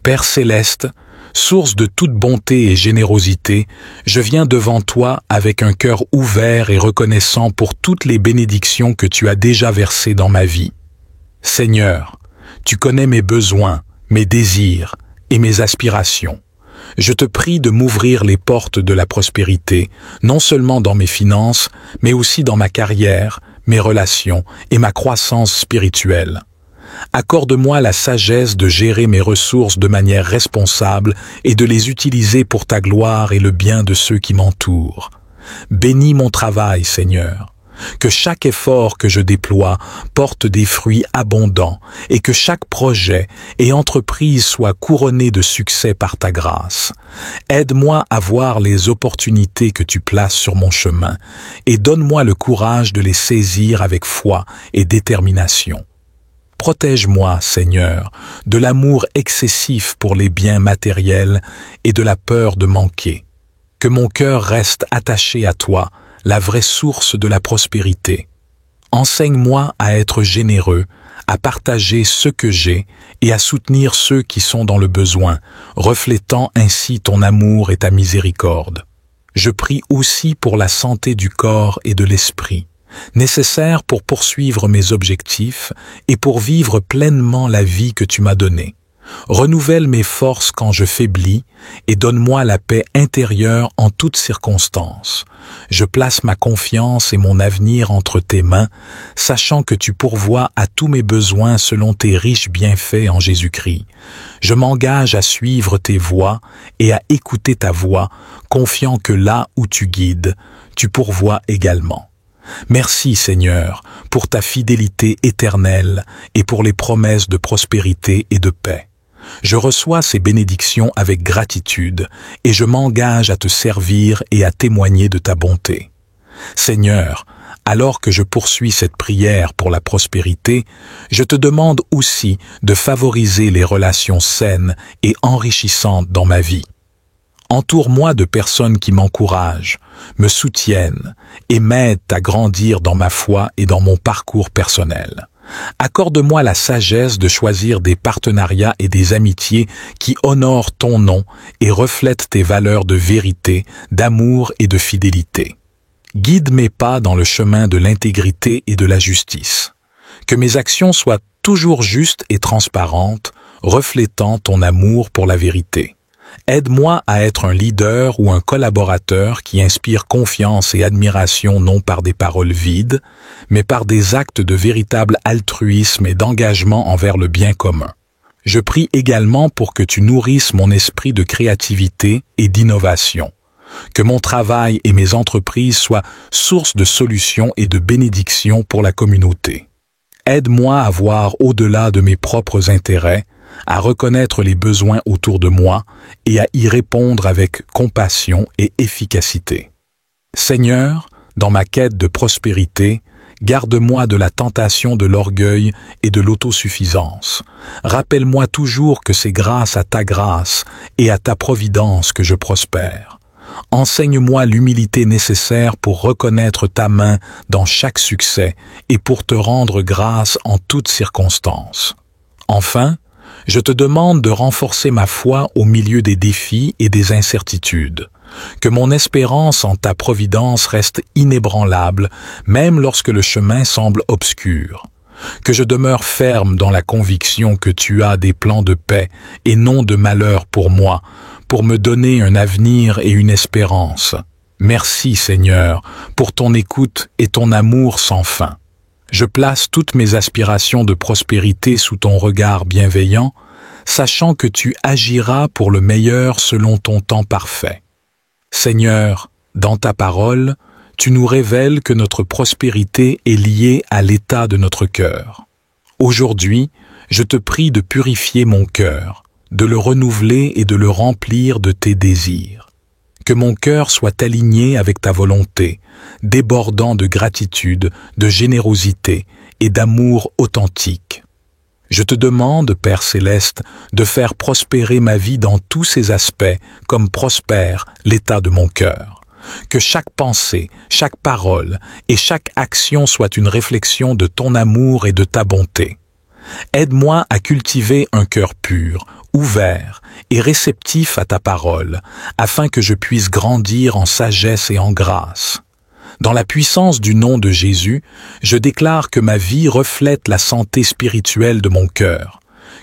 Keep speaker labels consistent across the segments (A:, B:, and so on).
A: Père céleste, source de toute bonté et générosité, je viens devant toi avec un cœur ouvert et reconnaissant pour toutes les bénédictions que tu as déjà versées dans ma vie. Seigneur, tu connais mes besoins, mes désirs et mes aspirations. Je te prie de m'ouvrir les portes de la prospérité, non seulement dans mes finances, mais aussi dans ma carrière, mes relations et ma croissance spirituelle. Accorde-moi la sagesse de gérer mes ressources de manière responsable et de les utiliser pour ta gloire et le bien de ceux qui m'entourent. Bénis mon travail, Seigneur. Que chaque effort que je déploie porte des fruits abondants et que chaque projet et entreprise soit couronné de succès par ta grâce. Aide-moi à voir les opportunités que tu places sur mon chemin et donne-moi le courage de les saisir avec foi et détermination. Protège-moi, Seigneur, de l'amour excessif pour les biens matériels et de la peur de manquer. Que mon cœur reste attaché à toi, la vraie source de la prospérité. Enseigne-moi à être généreux, à partager ce que j'ai et à soutenir ceux qui sont dans le besoin, reflétant ainsi ton amour et ta miséricorde. Je prie aussi pour la santé du corps et de l'esprit, nécessaire pour poursuivre mes objectifs et pour vivre pleinement la vie que tu m'as donnée. Renouvelle mes forces quand je faiblis et donne-moi la paix intérieure en toutes circonstances. Je place ma confiance et mon avenir entre tes mains, sachant que tu pourvois à tous mes besoins selon tes riches bienfaits en Jésus-Christ. Je m'engage à suivre tes voies et à écouter ta voix, confiant que là où tu guides, tu pourvois également. Merci Seigneur pour ta fidélité éternelle et pour les promesses de prospérité et de paix. Je reçois ces bénédictions avec gratitude et je m'engage à te servir et à témoigner de ta bonté. Seigneur, alors que je poursuis cette prière pour la prospérité, je te demande aussi de favoriser les relations saines et enrichissantes dans ma vie. Entoure-moi de personnes qui m'encouragent, me soutiennent et m'aident à grandir dans ma foi et dans mon parcours personnel. Accorde-moi la sagesse de choisir des partenariats et des amitiés qui honorent ton nom et reflètent tes valeurs de vérité, d'amour et de fidélité. Guide mes pas dans le chemin de l'intégrité et de la justice. Que mes actions soient toujours justes et transparentes, reflétant ton amour pour la vérité. Aide-moi à être un leader ou un collaborateur qui inspire confiance et admiration non par des paroles vides, mais par des actes de véritable altruisme et d'engagement envers le bien commun. Je prie également pour que tu nourrisses mon esprit de créativité et d'innovation, que mon travail et mes entreprises soient source de solutions et de bénédictions pour la communauté. Aide-moi à voir au-delà de mes propres intérêts, à reconnaître les besoins autour de moi et à y répondre avec compassion et efficacité. Seigneur, dans ma quête de prospérité, garde-moi de la tentation de l'orgueil et de l'autosuffisance. Rappelle-moi toujours que c'est grâce à ta grâce et à ta providence que je prospère. Enseigne-moi l'humilité nécessaire pour reconnaître ta main dans chaque succès et pour te rendre grâce en toutes circonstances. Enfin, je te demande de renforcer ma foi au milieu des défis et des incertitudes. Que mon espérance en ta providence reste inébranlable, même lorsque le chemin semble obscur. Que je demeure ferme dans la conviction que tu as des plans de paix et non de malheur pour moi, pour me donner un avenir et une espérance. Merci Seigneur pour ton écoute et ton amour sans fin. Je place toutes mes aspirations de prospérité sous ton regard bienveillant, sachant que tu agiras pour le meilleur selon ton temps parfait. Seigneur, dans ta parole, tu nous révèles que notre prospérité est liée à l'état de notre cœur. Aujourd'hui, je te prie de purifier mon cœur, de le renouveler et de le remplir de tes désirs. Que mon cœur soit aligné avec ta volonté, débordant de gratitude, de générosité et d'amour authentique. Je te demande, Père céleste, de faire prospérer ma vie dans tous ses aspects, comme prospère l'état de mon cœur. Que chaque pensée, chaque parole et chaque action soit une réflexion de ton amour et de ta bonté. Aide-moi à cultiver un cœur pur, ouvert et réceptif à ta parole, afin que je puisse grandir en sagesse et en grâce. Dans la puissance du nom de Jésus, je déclare que ma vie reflète la santé spirituelle de mon cœur,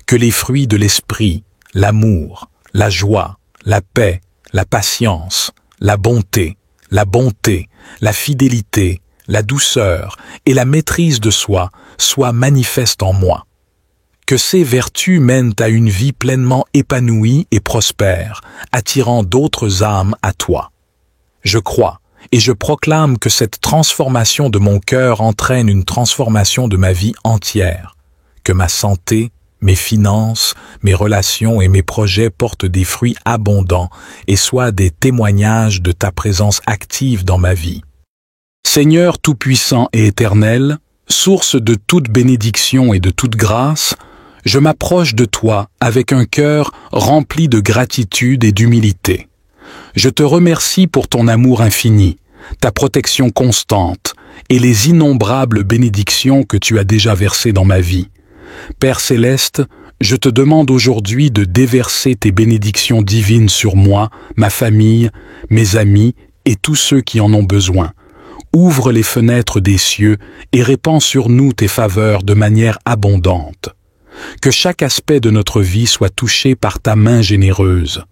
A: que les fruits de l'esprit, l'amour, la joie, la paix, la patience, la bonté, la fidélité, la douceur et la maîtrise de soi soient manifestes en moi. Que ces vertus mènent à une vie pleinement épanouie et prospère, attirant d'autres âmes à toi. Je crois et je proclame que cette transformation de mon cœur entraîne une transformation de ma vie entière, que ma santé, mes finances, mes relations et mes projets portent des fruits abondants et soient des témoignages de ta présence active dans ma vie. Seigneur tout-puissant et éternel, source de toute bénédiction et de toute grâce, je m'approche de toi avec un cœur rempli de gratitude et d'humilité. Je te remercie pour ton amour infini, ta protection constante et les innombrables bénédictions que tu as déjà versées dans ma vie. Père céleste, je te demande aujourd'hui de déverser tes bénédictions divines sur moi, ma famille, mes amis et tous ceux qui en ont besoin. Ouvre les fenêtres des cieux et répands sur nous tes faveurs de manière abondante. Que chaque aspect de notre vie soit touché par ta main généreuse.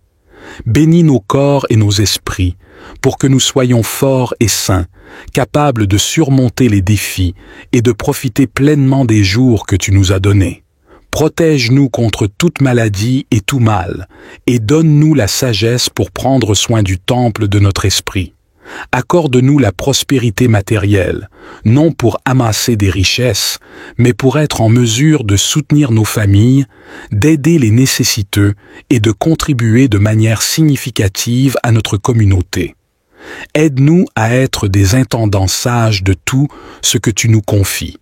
A: Bénis nos corps et nos esprits, pour que nous soyons forts et sains, capables de surmonter les défis et de profiter pleinement des jours que tu nous as donnés. Protège-nous contre toute maladie et tout mal, et donne-nous la sagesse pour prendre soin du temple de notre esprit. Accorde-nous la prospérité matérielle, non pour amasser des richesses, mais pour être en mesure de soutenir nos familles, d'aider les nécessiteux et de contribuer de manière significative à notre communauté. Aide-nous à être des intendants sages de tout ce que tu nous confies.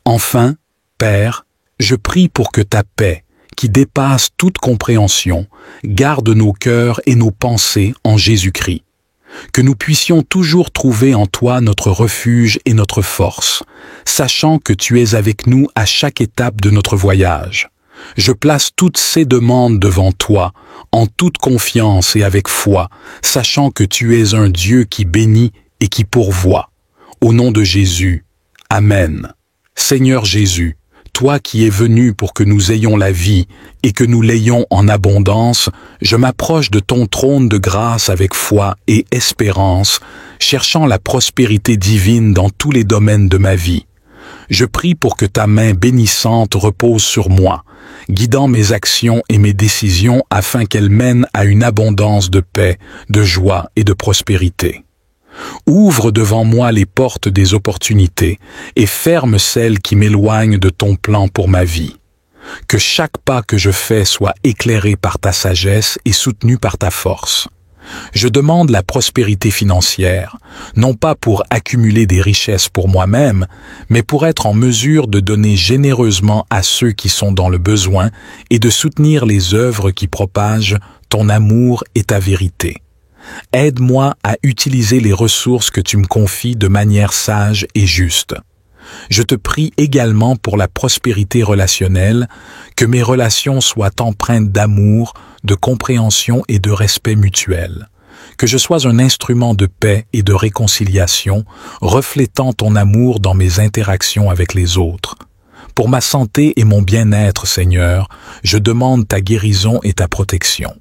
A: Enfin, Père, je prie pour que ta paix, qui dépasse toute compréhension, garde nos cœurs et nos pensées en Jésus-Christ. Que nous puissions toujours trouver en toi notre refuge et notre force, sachant que tu es avec nous à chaque étape de notre voyage. Je place toutes ces demandes devant toi, en toute confiance et avec foi, sachant que tu es un Dieu qui bénit et qui pourvoit. Au nom de Jésus, Amen. Seigneur Jésus, toi qui es venu pour que nous ayons la vie et que nous l'ayons en abondance, je m'approche de ton trône de grâce avec foi et espérance, cherchant la prospérité divine dans tous les domaines de ma vie. Je prie pour que ta main bénissante repose sur moi, guidant mes actions et mes décisions afin qu'elles mènent à une abondance de paix, de joie et de prospérité. Ouvre devant moi les portes des opportunités et ferme celles qui m'éloignent de ton plan pour ma vie. Que chaque pas que je fais soit éclairé par ta sagesse et soutenu par ta force. Je demande la prospérité financière, non pas pour accumuler des richesses pour moi-même, mais pour être en mesure de donner généreusement à ceux qui sont dans le besoin et de soutenir les œuvres qui propagent ton amour et ta vérité. Aide-moi à utiliser les ressources que tu me confies de manière sage et juste. Je te prie également pour la prospérité relationnelle, que mes relations soient empreintes d'amour, de compréhension et de respect mutuel. Que je sois un instrument de paix et de réconciliation, reflétant ton amour dans mes interactions avec les autres. Pour ma santé et mon bien-être, Seigneur, je demande ta guérison et ta protection.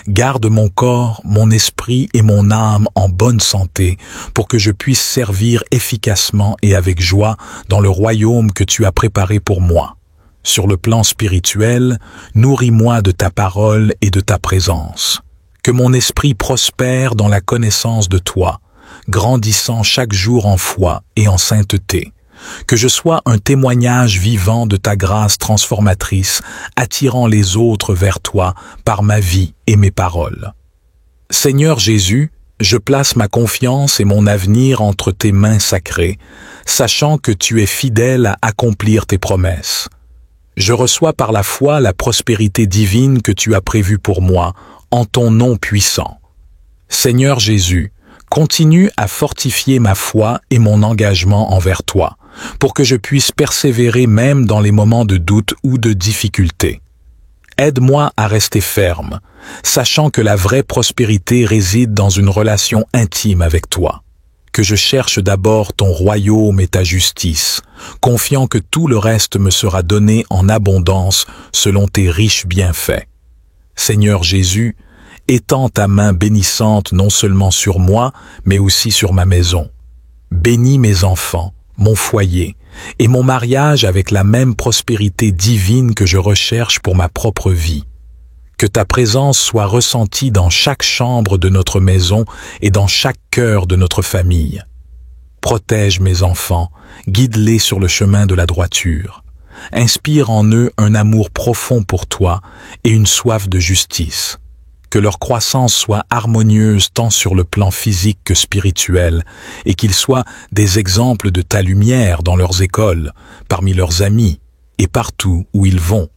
A: Garde mon corps, mon esprit et mon âme en bonne santé pour que je puisse servir efficacement et avec joie dans le royaume que tu as préparé pour moi. Sur le plan spirituel, nourris-moi de ta parole et de ta présence. Que mon esprit prospère dans la connaissance de toi, grandissant chaque jour en foi et en sainteté. Que je sois un témoignage vivant de ta grâce transformatrice, attirant les autres vers toi par ma vie et mes paroles. Seigneur Jésus, je place ma confiance et mon avenir entre tes mains sacrées, sachant que tu es fidèle à accomplir tes promesses. Je reçois par la foi la prospérité divine que tu as prévue pour moi, en ton nom puissant. Seigneur Jésus, continue à fortifier ma foi et mon engagement envers toi, pour que je puisse persévérer même dans les moments de doute ou de difficulté. Aide-moi à rester ferme, sachant que la vraie prospérité réside dans une relation intime avec toi. Que je cherche d'abord ton royaume et ta justice, confiant que tout le reste me sera donné en abondance selon tes riches bienfaits. Seigneur Jésus, étends ta main bénissante non seulement sur moi, mais aussi sur ma maison. Bénis mes enfants, mon foyer, et mon mariage avec la même prospérité divine que je recherche pour ma propre vie. Que ta présence soit ressentie dans chaque chambre de notre maison et dans chaque cœur de notre famille. Protège mes enfants, guide-les sur le chemin de la droiture. Inspire en eux un amour profond pour toi et une soif de justice. Que leur croissance soit harmonieuse tant sur le plan physique que spirituel, et qu'ils soient des exemples de ta lumière dans leurs écoles, parmi leurs amis, et partout où ils vont.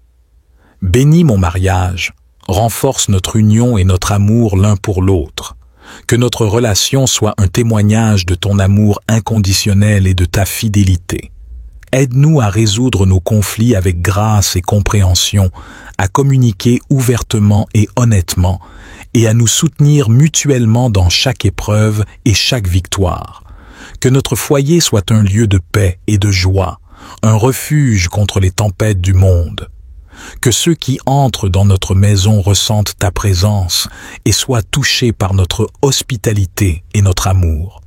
A: Bénis mon mariage, renforce notre union et notre amour l'un pour l'autre. Que notre relation soit un témoignage de ton amour inconditionnel et de ta fidélité. Aide-nous à résoudre nos conflits avec grâce et compréhension, à communiquer ouvertement et honnêtement, et à nous soutenir mutuellement dans chaque épreuve et chaque victoire. Que notre foyer soit un lieu de paix et de joie, un refuge contre les tempêtes du monde. Que ceux qui entrent dans notre maison ressentent ta présence et soient touchés par notre hospitalité et notre amour.